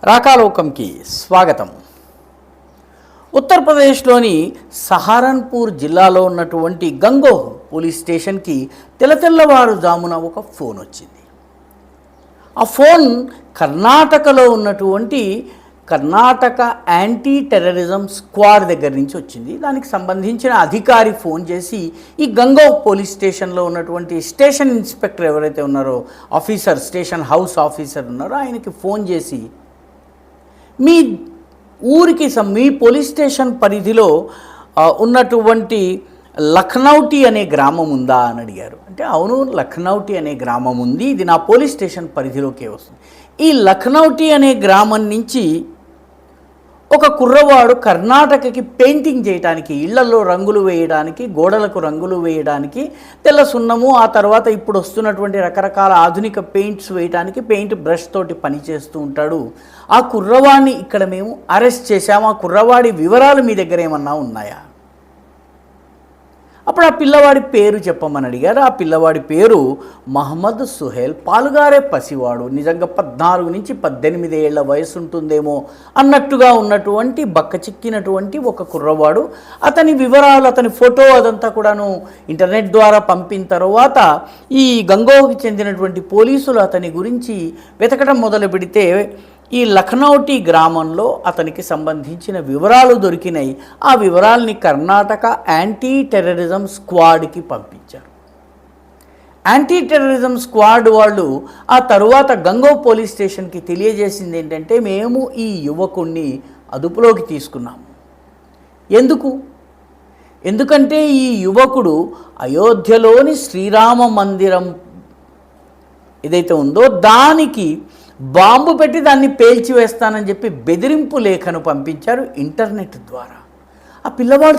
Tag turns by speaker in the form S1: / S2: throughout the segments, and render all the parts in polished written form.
S1: రాకాలోకంకి స్వాగతం. ఉత్తరప్రదేశ్లోని సహారన్పూర్ జిల్లాలో ఉన్నటువంటి గంగోహ్ పోలీస్ స్టేషన్కి తెల్లవారుజామున ఒక ఫోన్ వచ్చింది. ఆ ఫోన్ కర్ణాటకలో ఉన్నటువంటి కర్ణాటక యాంటీ టెర్రరిజం స్క్వాడ్ దగ్గర నుంచి వచ్చింది. దానికి సంబంధించిన అధికారి ఫోన్ చేసి ఈ గంగోహ్ పోలీస్ స్టేషన్లో ఉన్నటువంటి స్టేషన్ ఇన్స్పెక్టర్ ఎవరైతే ఉన్నారో ఆఫీసర్, స్టేషన్ హౌస్ ఆఫీసర్ ఉన్నారో ఆయనకి ఫోన్ చేసి మీ ఊరికి మీ పోలీస్ స్టేషన్ పరిధిలో ఉన్నటువంటి లఖనౌటి అనే గ్రామం ఉందా అని అడిగారు. అంటే అవును, లఖనౌటి అనే గ్రామం ఉంది, ఇది నా పోలీస్ స్టేషన్ పరిధిలోకే వస్తుంది. ఈ లఖనౌటి అనే గ్రామం నుంచి ఒక కుర్రవాడు కర్ణాటకకి పెయింటింగ్ చేయడానికి, ఇళ్లలో రంగులు వేయడానికి, గోడలకు రంగులు వేయడానికి, తెల్ల సున్నము, ఆ తర్వాత ఇప్పుడు వస్తున్నటువంటి రకరకాల ఆధునిక పెయింట్స్ వేయడానికి పెయింట్ బ్రష్ తోటి పనిచేస్తూ ఉంటాడు. ఆ కుర్రవాడిని ఇక్కడ మేము అరెస్ట్ చేశాము. ఆ కుర్రవాడి వివరాలు మీ దగ్గర ఏమన్నా ఉన్నాయా? అప్పుడు ఆ పిల్లవాడి పేరు చెప్పమని అడిగారు. ఆ పిల్లవాడి పేరు మహమ్మద్ సుహేల్. పాలుగారే పసివాడు, నిజంగా 14 నుంచి 18 ఏళ్ల వయసు ఉంటుందేమో అన్నట్టుగా ఉన్నటువంటి బక్కచిక్కినటువంటి ఒక కుర్రవాడు. అతని వివరాలు, అతని ఫోటో అదంతా కూడాను ఇంటర్నెట్ ద్వారా పంపిన తర్వాత ఈ గంగోహ్కి చెందినటువంటి పోలీసులు అతని గురించి వెతకడం మొదలు పెడితే ఈ లఖనౌటి గ్రామంలో అతనికి సంబంధించిన వివరాలు దొరికినాయి. ఆ వివరాలని కర్ణాటక యాంటీ టెర్రరిజం స్క్వాడ్కి పంపించారు. యాంటీ టెర్రరిజం స్క్వాడ్ వాళ్ళు ఆ తరువాత గంగోహ్ పోలీస్ స్టేషన్కి తెలియజేసింది ఏంటంటే, మేము ఈ యువకుణ్ణి అదుపులోకి తీసుకున్నాము. ఎందుకంటే ఈ యువకుడు అయోధ్యలోని శ్రీరామ మందిరం ఏదైతే ఉందో దానికి బాంబు పెట్టి దాన్ని పేల్చివేస్తానని చెప్పి బెదిరింపు లేఖను పంపించారు ఇంటర్నెట్ ద్వారా. ఆ పిల్లవాడు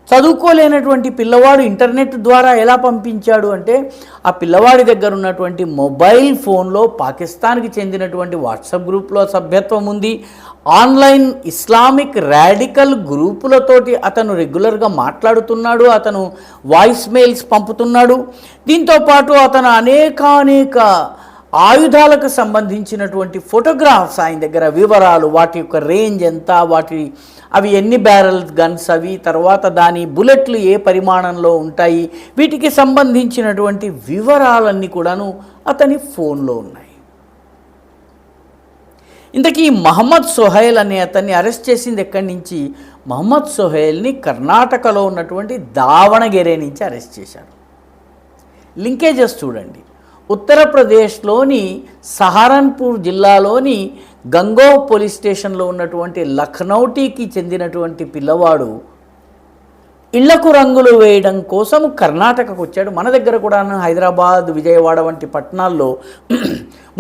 S1: చదువుకోలేనటువంటి పిల్లవాడు ఇంటర్నెట్ ద్వారా ఎలా పంపించాడు అంటే, ఆ పిల్లవాడి దగ్గర ఉన్నటువంటి మొబైల్ ఫోన్లో పాకిస్తాన్కి చెందినటువంటి వాట్సాప్ గ్రూప్లో సభ్యత్వం ఉంది. ఆన్లైన్ ఇస్లామిక్ రాడికల్ గ్రూపులతోటి అతను రెగ్యులర్గా మాట్లాడుతున్నాడు, అతను వాయిస్ మెయిల్స్ పంపుతున్నాడు. దీంతోపాటు అతను అనేక ఆయుధాలకు సంబంధించినటువంటి ఫోటోగ్రాఫ్స్ ఆయన దగ్గర, వివరాలు, వాటి యొక్క రేంజ్ ఎంత, అవి ఎన్ని బ్యారెల్ గన్స్, అవి తర్వాత దాని బుల్లెట్లు ఏ పరిమాణంలో ఉంటాయి, వీటికి సంబంధించినటువంటి వివరాలన్నీ కూడాను అతని ఫోన్లో ఉన్నాయి. ఇంతకీ మహమ్మద్ సుహైల్ అనే అతన్ని అరెస్ట్ చేసింది ఎక్కడి నుంచి? మహమ్మద్ సుహైల్ని కర్ణాటకలో ఉన్నటువంటి దావణగెరే నుంచి అరెస్ట్ చేశారు. లింకేజెస్ చూడండి. ఉత్తరప్రదేశ్లోని సహారన్పూర్ జిల్లాలోని గంగోహ్ పోలీస్ స్టేషన్లో ఉన్నటువంటి లఖనౌటికి చెందినటువంటి పిల్లవాడు ఇళ్లకు రంగులు వేయడం కోసం కర్ణాటకకు వచ్చాడు. మన దగ్గర కూడా హైదరాబాద్, విజయవాడ వంటి పట్టణాల్లో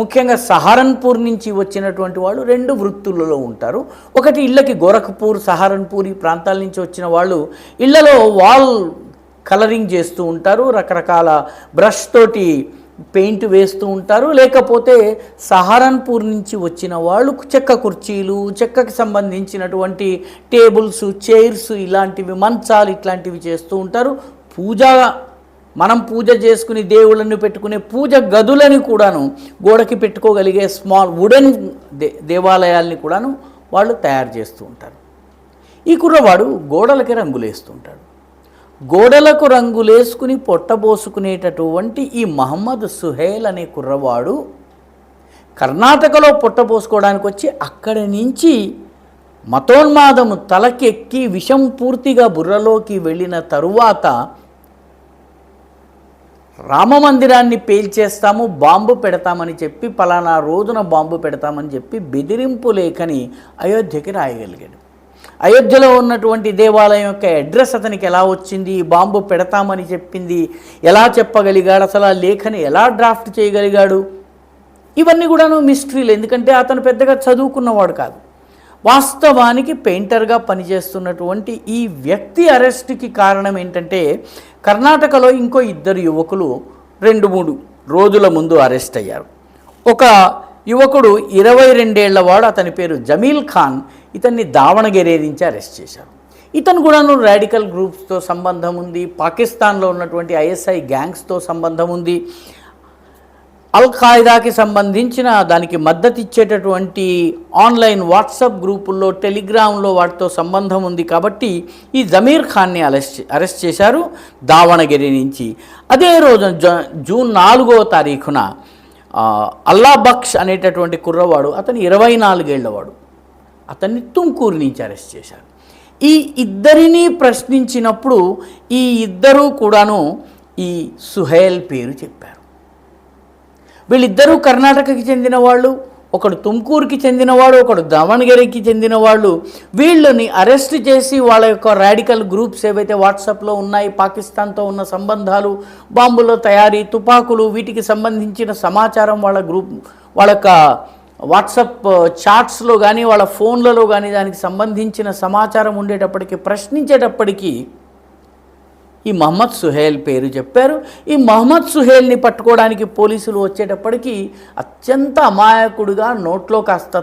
S1: ముఖ్యంగా సహారన్పూర్ నుంచి వచ్చినటువంటి వాళ్ళు 2 వృత్తులలో ఉంటారు. ఒకటి ఇళ్ళకి గోరఖ్పూర్, సహారన్పూర్ ఈ ప్రాంతాల నుంచి వచ్చిన వాళ్ళు ఇళ్లలో వాల్ కలరింగ్ చేస్తూ ఉంటారు, రకరకాల బ్రష్ తోటి పెయింట్ వేస్తూ ఉంటారు. లేకపోతే సహారన్పూర్ నుంచి వచ్చిన వాళ్ళు చెక్క కుర్చీలు, చెక్కకి సంబంధించినటువంటి టేబుల్స్, చైర్స్, ఇలాంటివి, మంచాలు ఇట్లాంటివి చేస్తూ ఉంటారు. మనం పూజ చేసుకుని దేవుళ్ళని పెట్టుకునే పూజ గదులని కూడాను, గోడకి పెట్టుకోగలిగే స్మాల్ వుడెన్ దేవాలయాల్ని కూడాను వాళ్ళు తయారు చేస్తూ ఉంటారు. ఈ కుర్రవాడు గోడలకి రంగులేస్తూ ఉంటాడు. గోడలకు రంగులేసుకుని పొట్టబోసుకునేటటువంటి ఈ మహమ్మద్ సుహేల్ అనే కుర్రవాడు కర్ణాటకలో పొట్టబోసుకోవడానికి వచ్చి అక్కడి నుంచి మతోన్మాదము తలకెక్కి విషం పూర్తిగా బుర్రలోకి వెళ్ళిన తరువాత రామమందిరాన్ని పేల్చేస్తాము, బాంబు పెడతామని చెప్పి, పలానా రోజున బాంబు పెడతామని చెప్పి బెదిరింపు లేఖని అయోధ్యకి రాయగలిగాడు. అయోధ్యలో ఉన్నటువంటి దేవాలయం యొక్క అడ్రస్ అతనికి ఎలా వచ్చింది, బాంబు పెడతామని చెప్పింది ఎలా చెప్పగలిగాడు, అసలు ఆ లేఖని ఎలా డ్రాఫ్ట్ చేయగలిగాడు, ఇవన్నీ కూడాను మిస్టరీలు. ఎందుకంటే అతను పెద్దగా చదువుకున్నవాడు కాదు. వాస్తవానికి పెయింటర్గా పనిచేస్తున్నటువంటి ఈ వ్యక్తి అరెస్ట్కి కారణం ఏంటంటే, కర్ణాటకలో ఇంకో 2 యువకులు 2-3 రోజుల ముందు అరెస్ట్ అయ్యారు. ఒక యువకుడు 22 ఏళ్ల వాడు, అతని పేరు జమీల్ ఖాన్. ఇతన్ని దావణగెరే నుంచి అరెస్ట్ చేశారు. ఇతను కూడాను రాడికల్ గ్రూప్స్తో సంబంధం ఉంది, పాకిస్తాన్లో ఉన్నటువంటి ISI గ్యాంగ్స్తో సంబంధం ఉంది. అల్ ఖాయిదాకి సంబంధించిన దానికి మద్దతు ఇచ్చేటటువంటి ఆన్లైన్ వాట్సాప్ గ్రూపుల్లో, టెలిగ్రామ్లో వాటితో సంబంధం ఉంది కాబట్టి ఈ జమీర్ ఖాన్ని అరెస్ట్ చేశారు దావణగిరి నుంచి. అదే రోజు జూన్ 4వ తారీఖున అల్లా బక్ష్ అనేటటువంటి కుర్రవాడు, అతను 24 ఏళ్లవాడు, అతన్ని తుమ్కూరు నుంచి అరెస్ట్ చేశారు. ఈ ఇద్దరిని ప్రశ్నించినప్పుడు ఈ ఇద్దరూ కూడాను ఈ సుహైల్ పేరు చెప్పారు. వీళ్ళిద్దరూ కర్ణాటకకి చెందిన వాళ్ళు, ఒకడు తుమ్కూరుకి చెందినవాడు, ఒకడు దావణగిరికి చెందిన వాళ్ళు. వీళ్ళని అరెస్ట్ చేసి వాళ్ళ యొక్క రాడికల్ గ్రూప్స్ ఏవైతే వాట్సాప్లో ఉన్నాయి, పాకిస్తాన్తో ఉన్న సంబంధాలు, బాంబుల తయారీ, తుపాకులు, వీటికి సంబంధించిన సమాచారం వాళ్ళ యొక్క వాట్సాప్ చాట్స్లో కానీ వాళ్ళ ఫోన్లలో కానీ దానికి సంబంధించిన సమాచారం ఉండేటప్పటికి, ప్రశ్నించేటప్పటికీ ఈ మహమ్మద్ సుహైల్ పేరు చెప్పారు. ఈ మహమ్మద్ సుహైల్ని పట్టుకోవడానికి పోలీసులు వచ్చేటప్పటికి అత్యంత అమాయకుడుగా నోట్లో కాస్త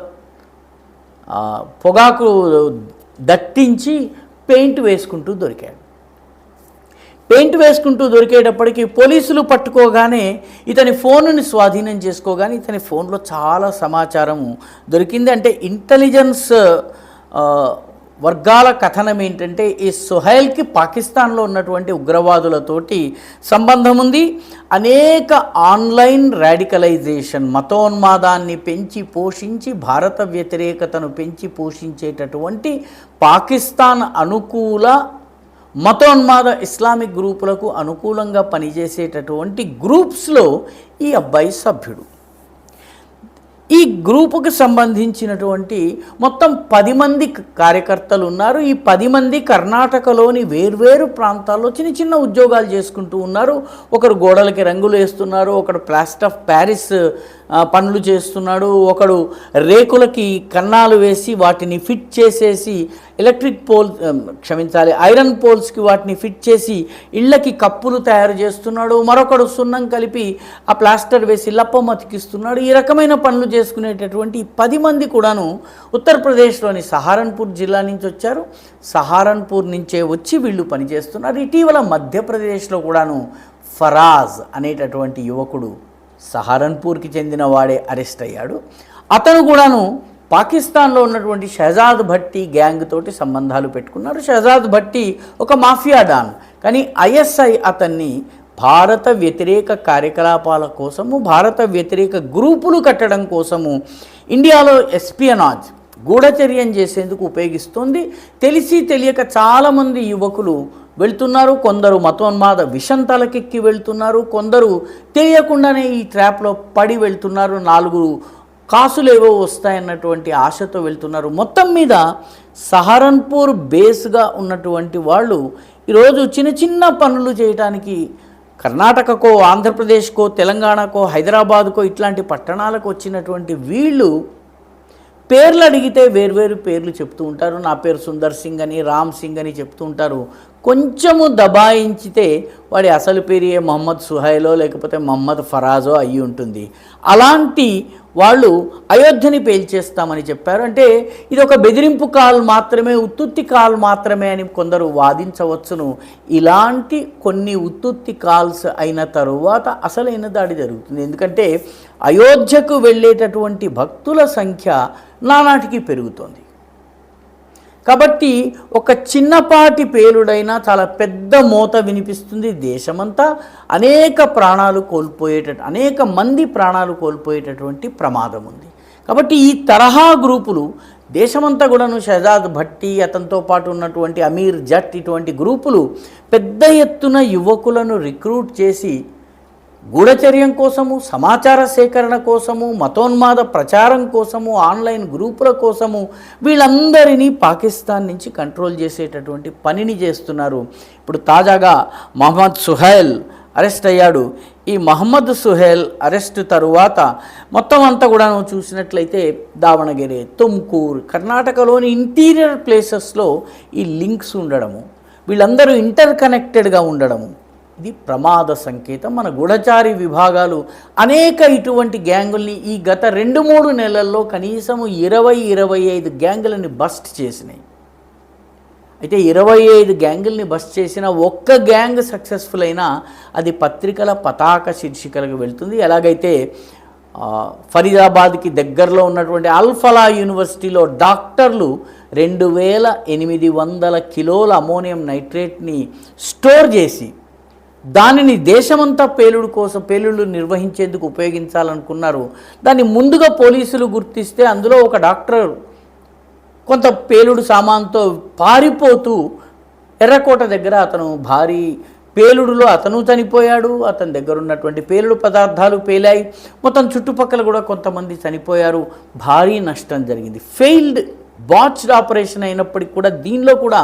S1: పొగాకు దట్టించి పెయింట్ వేసుకుంటూ దొరికాడు. పెయింట్ వేసుకుంటూ దొరికేటప్పటికి పోలీసులు పట్టుకోగానే ఇతని ఫోనుని స్వాధీనం చేసుకోగానే ఇతని ఫోన్లో చాలా సమాచారం దొరికింది. అంటే ఇంటెలిజెన్స్ వర్గాల కథనం ఏంటంటే, ఈ సుహైల్కి పాకిస్తాన్లో ఉన్నటువంటి ఉగ్రవాదులతోటి సంబంధం ఉంది. అనేక ఆన్లైన్ రాడికలైజేషన్, మతోన్మాదాన్ని పెంచి పోషించి, భారత వ్యతిరేకతను పెంచి పోషించేటటువంటి పాకిస్తాన్ అనుకూల మతోన్మాద ఇస్లామిక్ గ్రూపులకు అనుకూలంగా పనిచేసేటటువంటి గ్రూప్స్లో ఈ అబ్బాయి సభ్యుడు. ఈ గ్రూపుకు సంబంధించినటువంటి మొత్తం 10 మంది కార్యకర్తలు ఉన్నారు. ఈ 10 మంది కర్ణాటకలోని వేర్వేరు ప్రాంతాల్లో చిన్న చిన్న ఉద్యోగాలు చేసుకుంటూ ఉన్నారు. ఒకరు గోడలకి రంగులు వేస్తున్నారు, ఒకడు ప్లాస్టర్ ఆఫ్ ప్యారిస్ పనులు చేస్తున్నాడు, ఒకడు రేకులకి కన్నాలు వేసి వాటిని ఫిట్ చేసేసి ఐరన్ పోల్స్కి వాటిని ఫిట్ చేసి ఇళ్ళకి కప్పులు తయారు చేస్తున్నాడు, మరొకడు సున్నం కలిపి ఆ ప్లాస్టర్ వేసి లప్పం అతికిస్తున్నాడు. ఈ రకమైన పనులు చేసుకునేటటువంటి 10 మంది కూడాను ఉత్తరప్రదేశ్లోని సహారన్పూర్ జిల్లా నుంచి వచ్చారు. సహారన్పూర్ నుంచే వచ్చి వీళ్ళు పనిచేస్తున్నారు. ఇటీవల మధ్యప్రదేశ్లో కూడాను ఫరాజ్ అనేటటువంటి యువకుడు సహారన్పూర్కి చెందిన వాడే అరెస్ట్ అయ్యాడు. అతను కూడాను పాకిస్తాన్లో ఉన్నటువంటి షహజాద్ భట్టి గ్యాంగ్ తోటి సంబంధాలు పెట్టుకున్నాడు. షహజాద్ భట్టి ఒక మాఫియా డాన్, కానీ ఐఎస్ఐ అతన్ని భారత వ్యతిరేక కార్యకలాపాల కోసము, భారత వ్యతిరేక గ్రూపులు కట్టడం కోసము ఇండియాలో ఎస్పియనాజ్, గూఢచర్యం చేసేందుకు ఉపయోగిస్తుంది. తెలిసి తెలియక చాలామంది యువకులు వెళ్తున్నారు. కొందరు మతోన్మాద విషం తలకెక్కి వెళ్తున్నారు, కొందరు తెలియకుండానే ఈ ట్రాప్లో పడి వెళ్తున్నారు. 4 కాసులేవో వస్తాయన్నటువంటి ఆశతో వెళ్తున్నారు. మొత్తం మీద సహారన్పూర్ బేస్గా ఉన్నటువంటి వాళ్ళు ఈరోజు చిన్న చిన్న పనులు చేయడానికి కర్ణాటకకో, ఆంధ్రప్రదేశ్కో, తెలంగాణకో, హైదరాబాద్కో ఇట్లాంటి పట్టణాలకు వచ్చినటువంటి వీళ్ళు పేర్లు అడిగితే వేర్వేరు పేర్లు చెప్తూ ఉంటారు. నా పేరు సుందర్ సింగ్ అని, రామ్ సింగ్ అని చెప్తూ ఉంటారు. కొంచెము దబాయించితే వాడి అసలు పేరే మహమ్మద్ సుహైలో లేకపోతే మహమ్మద్ ఫరాజో అయ్యి ఉంటుంది. అలాంటి వాళ్ళు అయోధ్యని పేల్చేస్తామని చెప్పారు. అంటే ఇది ఒక బెదిరింపు కాల్ మాత్రమే, ఉత్తుత్తి కాల్ మాత్రమే అని కొందరు వాదించవచ్చును. ఇలాంటి కొన్ని ఉత్తుత్తి కాల్స్ అయిన తరువాత అసలైన దాడి జరుగుతుంది. ఎందుకంటే అయోధ్యకు వెళ్ళేటటువంటి భక్తుల సంఖ్య నానాటికి పెరుగుతోంది. కాబట్టి ఒక చిన్నపాటి పేలుడైనా చాలా పెద్ద మోత వినిపిస్తుంది. దేశమంతా అనేక మంది ప్రాణాలు కోల్పోయేటటువంటి ప్రమాదం ఉంది. కాబట్టి ఈ తరహా గ్రూపులు దేశమంతా కూడాను షహజాద్ భట్టి, అతనితో పాటు ఉన్నటువంటి అమీర్ జట్, ఇటువంటి గ్రూపులు పెద్ద ఎత్తున యువకులను రిక్రూట్ చేసి గూఢచర్యం కోసము, సమాచార సేకరణ కోసము, మతోన్మాద ప్రచారం కోసము, ఆన్లైన్ గ్రూపుల కోసము వీళ్ళందరినీ పాకిస్తాన్ నుంచి కంట్రోల్ చేసేటటువంటి పనిని చేస్తున్నారు. ఇప్పుడు తాజాగా మహమ్మద్ సుహైల్ అరెస్ట్ అయ్యాడు. ఈ మహమ్మద్ సుహైల్ అరెస్ట్ తరువాత మొత్తం అంతా కూడా చూసినట్లయితే దావణగిరి, తుమ్కూర్, కర్ణాటకలోని ఇంటీరియర్ ప్లేసెస్లో ఈ లింక్స్ ఉండడము, వీళ్ళందరూ ఇంటర్ కనెక్టెడ్గా ఉండడము, ఇది ప్రమాద సంకేతం. మన గూఢచారి విభాగాలు అనేక ఇటువంటి గ్యాంగుల్ని ఈ గత 2-3 నెలల్లో కనీసము 20-25 గ్యాంగులని బస్ట్ చేసినాయి. అయితే 25 గ్యాంగుల్ని బస్ చేసిన ఒక్క గ్యాంగ్ సక్సెస్ఫుల్ అయినా అది పత్రికల పతాక శీర్షికలకు వెళ్తుంది. ఎలాగైతే ఫరీదాబాద్కి దగ్గరలో ఉన్నటువంటి అల్ఫలా యూనివర్సిటీలో డాక్టర్లు 2800 కిలోల అమోనియం నైట్రేట్ని స్టోర్ చేసి దానిని దేశమంతా పేలుళ్ళు నిర్వహించేందుకు ఉపయోగించాలనుకున్నారు. దాన్ని ముందుగా పోలీసులు గుర్తిస్తే అందులో ఒక డాక్టర్ కొంత పేలుడు సామాన్తో పారిపోతూ ఎర్రకోట దగ్గర అతను భారీ పేలుడులో అతను చనిపోయాడు. అతని దగ్గర ఉన్నటువంటి పేలుడు పదార్థాలు పేలాయి. మొత్తం చుట్టుపక్కల కూడా కొంతమంది చనిపోయారు. భారీ నష్టం జరిగింది. ఫెయిల్డ్ బాచ్డ్ ఆపరేషన్ అయినప్పటికీ కూడా దీనిలో కూడా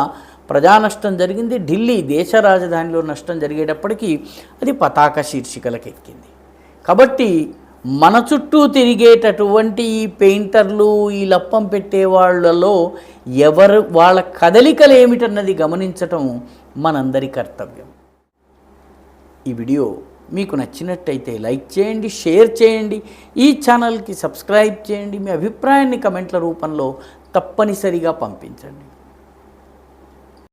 S1: ప్రజా నష్టం జరిగింది. ఢిల్లీ దేశ రాజధానిలో నష్టం జరిగేటప్పటికీ అది పతాక శీర్షికలకు ఎక్కింది. కాబట్టి మన చుట్టూ తిరిగేటటువంటి ఈ పెయింటర్లు, ఈ లప్పం పెట్టే వాళ్ళలో వాళ్ళ కదలికలు ఏమిటన్నది గమనించటం మనందరి కర్తవ్యం. ఈ వీడియో మీకు నచ్చినట్టయితే లైక్ చేయండి, షేర్ చేయండి, ఈ ఛానల్కి సబ్స్క్రైబ్ చేయండి. మీ అభిప్రాయాన్ని కమెంట్ల రూపంలో తప్పనిసరిగా పంపించండి.